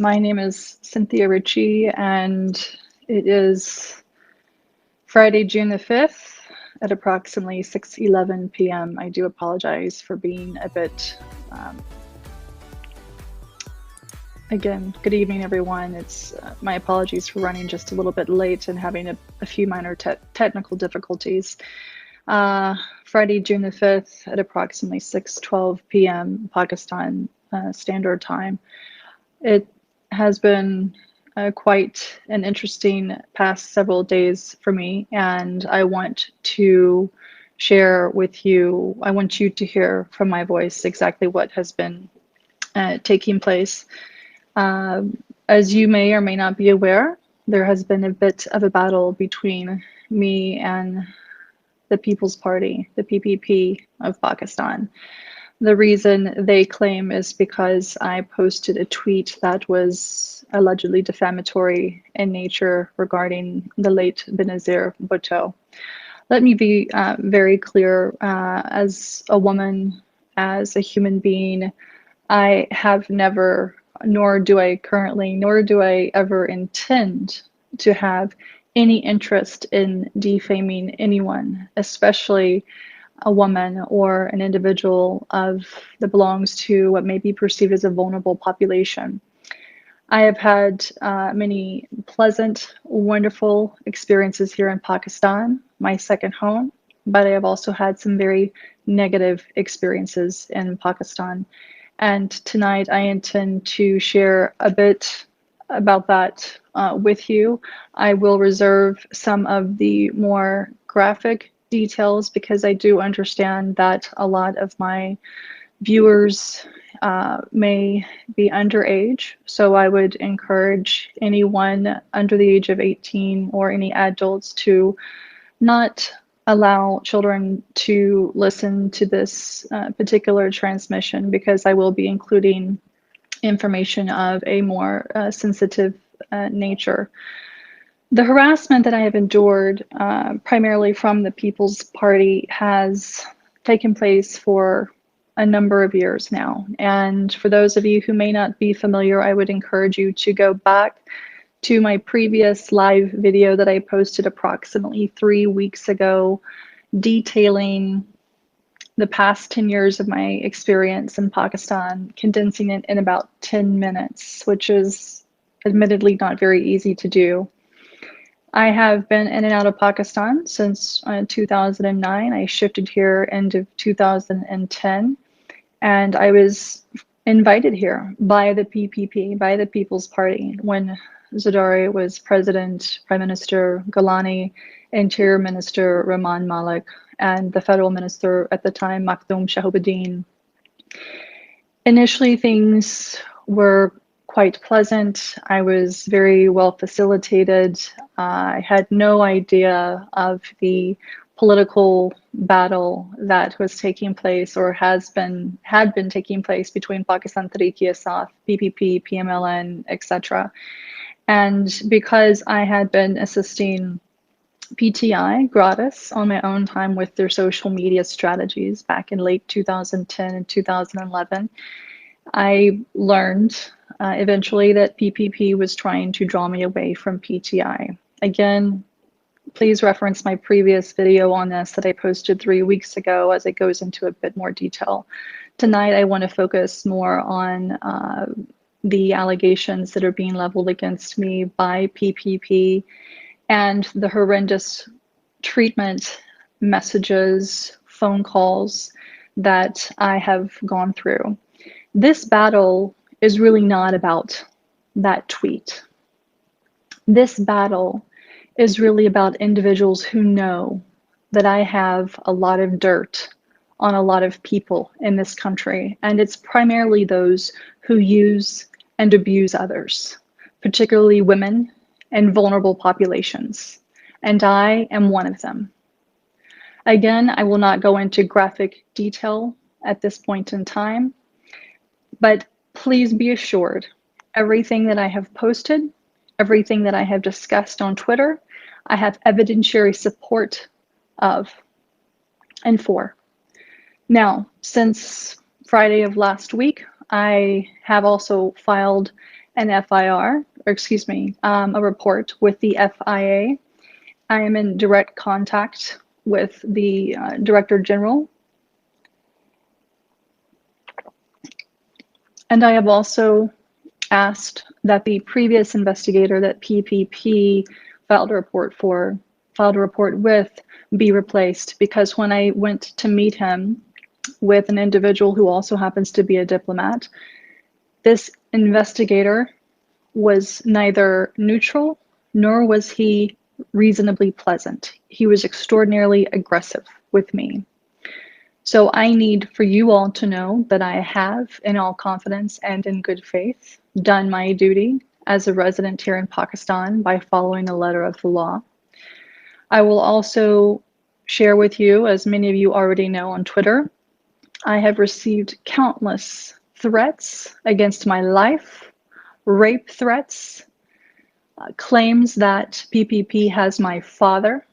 My name is Cynthia Ritchie, and it is Friday, June the 5th at approximately 6:11 p.m. I do apologize for being a bit, again, good evening, everyone. It's my apologies for running just a little bit late and having a few minor technical difficulties. Friday, June the 5th at approximately 6:12 p.m. Pakistan Standard Time. It has been quite an interesting past several days for me, and I want to share with you, I want you to hear from my voice exactly what has been taking place. As you may or may not be aware, there has been a bit of a battle between me and the People's Party, the PPP of Pakistan. The reason they claim is because I posted a tweet that was allegedly defamatory in nature regarding the late Benazir Bhutto. Let me be very clear, as a woman, as a human being, I have never, nor do I currently, nor do I ever intend to have any interest in defaming anyone, especially a woman or an individual that belongs to what may be perceived as a vulnerable population. I have had many pleasant, wonderful experiences here in Pakistan, my second home, but I have also had some very negative experiences in Pakistan. And tonight I intend to share a bit about that with you. I will reserve some of the more graphic details because I do understand that a lot of my viewers may be underage. So I would encourage anyone under the age of 18 or any adults to not allow children to listen to this particular transmission, because I will be including information of a more sensitive nature. The harassment that I have endured, primarily from the People's Party, has taken place for a number of years now. And for those of you who may not be familiar, I would encourage you to go back to my previous live video that I posted approximately 3 weeks ago, detailing the past 10 years of my experience in Pakistan, condensing it in about 10 minutes, which is admittedly not very easy to do. I have been in and out of Pakistan since 2009. I shifted here end of 2010, and I was invited here by the PPP, by the People's Party, when Zardari was president, Prime Minister Gilani, Interior Minister Rehman Malik, and the federal minister at the time, Makhdoom Shahabuddin. Initially, things were quite pleasant. I was very well facilitated. I had no idea of the political battle that was taking place or had been taking place between Pakistan Tehreek-e-Insaf, PPP, PMLN, etc. And because I had been assisting PTI gratis on my own time with their social media strategies back in late 2010 and 2011, I learned eventually that PPP was trying to draw me away from PTI. Again, please reference my previous video on this that I posted 3 weeks ago, as it goes into a bit more detail. Tonight, I want to focus more on the allegations that are being leveled against me by PPP and the horrendous treatment, messages, phone calls that I have gone through. This battle is really not about that tweet. This battle is really about individuals who know that I have a lot of dirt on a lot of people in this country, and it's primarily those who use and abuse others, particularly women and vulnerable populations, and I am one of them. Again, I will not go into graphic detail at this point in time, but please be assured, everything that I have posted, everything that I have discussed on Twitter, I have evidentiary support of and for. Now, since Friday of last week, I have also filed an FIR, or excuse me, a report with the FIA. I am in direct contact with the Director General. And I have also asked that the previous investigator that PPP filed a report with be replaced, because when I went to meet him with an individual who also happens to be a diplomat, this investigator was neither neutral nor was he reasonably pleasant. He was extraordinarily aggressive with me. So I need for you all to know that I have, in all confidence and in good faith, done my duty as a resident here in Pakistan by following the letter of the law. I will also share with you, as many of you already know on Twitter, I have received countless threats against my life, rape threats, claims that PPP has my father.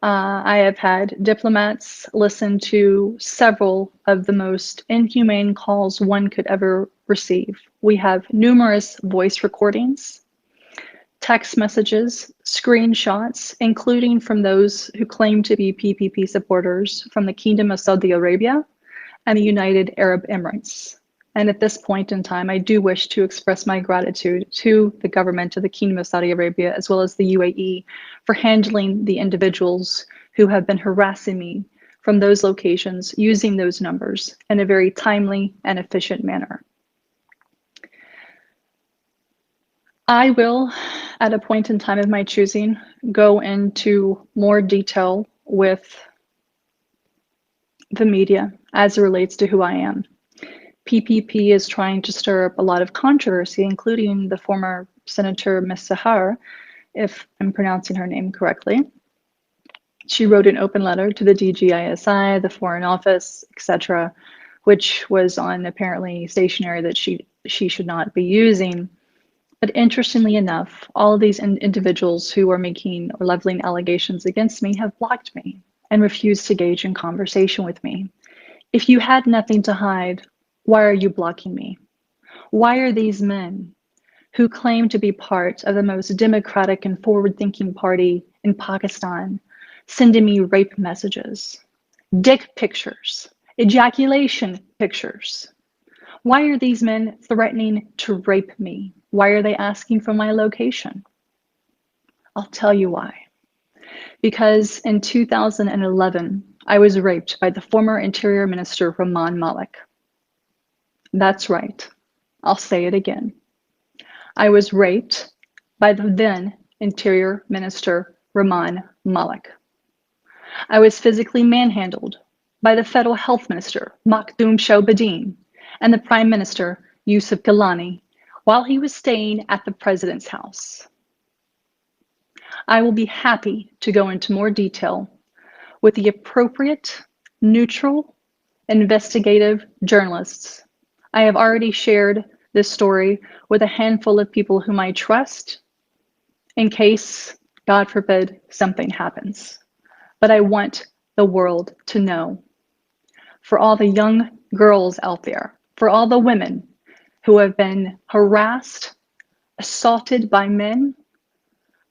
I have had diplomats listen to several of the most inhumane calls one could ever receive. We have numerous voice recordings, text messages, screenshots, including from those who claim to be PPP supporters from the Kingdom of Saudi Arabia and the United Arab Emirates. And at this point in time, I do wish to express my gratitude to the government of the Kingdom of Saudi Arabia, as well as the UAE, for handling the individuals who have been harassing me from those locations using those numbers in a very timely and efficient manner. I will, at a point in time of my choosing, go into more detail with the media as it relates to who I am. PPP is trying to stir up a lot of controversy, including the former Senator Ms. Shah, if I'm pronouncing her name correctly. She wrote an open letter to the DGISI, the Foreign Office, etc., which was on apparently stationery that she should not be using. But interestingly enough, all of these individuals who are making or leveling allegations against me have blocked me and refused to engage in conversation with me. If you had nothing to hide, why are you blocking me? Why are these men who claim to be part of the most democratic and forward-thinking party in Pakistan sending me rape messages, dick pictures, ejaculation pictures? Why are these men threatening to rape me? Why are they asking for my location? I'll tell you why. Because in 2011, I was raped by the former Interior Minister, Rehman Malik. That's right. I'll say it again. I was raped by the then Interior Minister, Rehman Malik. I was physically manhandled by the Federal Health Minister, Makhdoom Shobadin, and the Prime Minister, Yusuf Gilani, while he was staying at the President's house. I will be happy to go into more detail with the appropriate, neutral, investigative journalists. I have already shared this story with a handful of people whom I trust in case, God forbid, something happens. But I want the world to know. For all the young girls out there, for all the women who have been harassed, assaulted by men,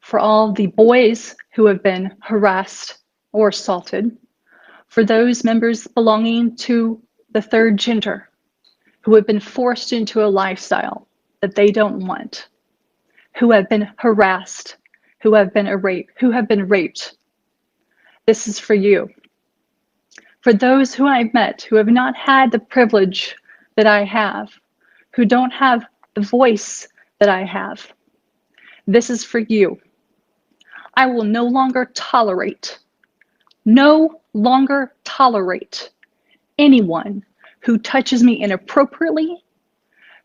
for all the boys who have been harassed or assaulted, for those members belonging to the third gender who have been forced into a lifestyle that they don't want, who have been harassed, who have been raped. This is for you. For those who I've met who have not had the privilege that I have, who don't have the voice that I have, this is for you. I will no longer tolerate anyone who touches me inappropriately,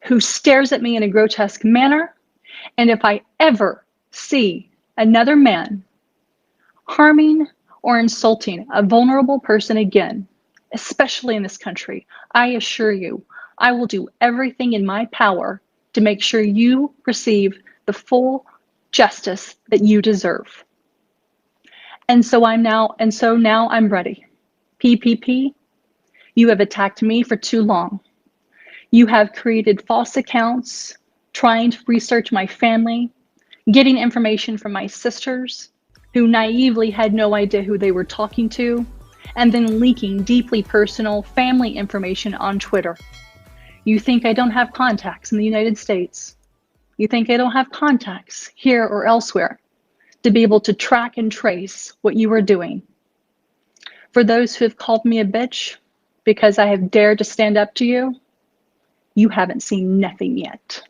who stares at me in a grotesque manner, and if I ever see another man harming or insulting a vulnerable person again, especially in this country, I assure you, I will do everything in my power to make sure you receive the full justice that you deserve. And so now I'm ready. PPP, you have attacked me for too long. You have created false accounts trying to research my family, getting information from my sisters, who naively had no idea who they were talking to, and then leaking deeply personal family information on Twitter. You think I don't have contacts in the United States? You think I don't have contacts here or elsewhere to be able to track and trace what you are doing? For those who have called me a bitch because I have dared to stand up to you, you haven't seen nothing yet.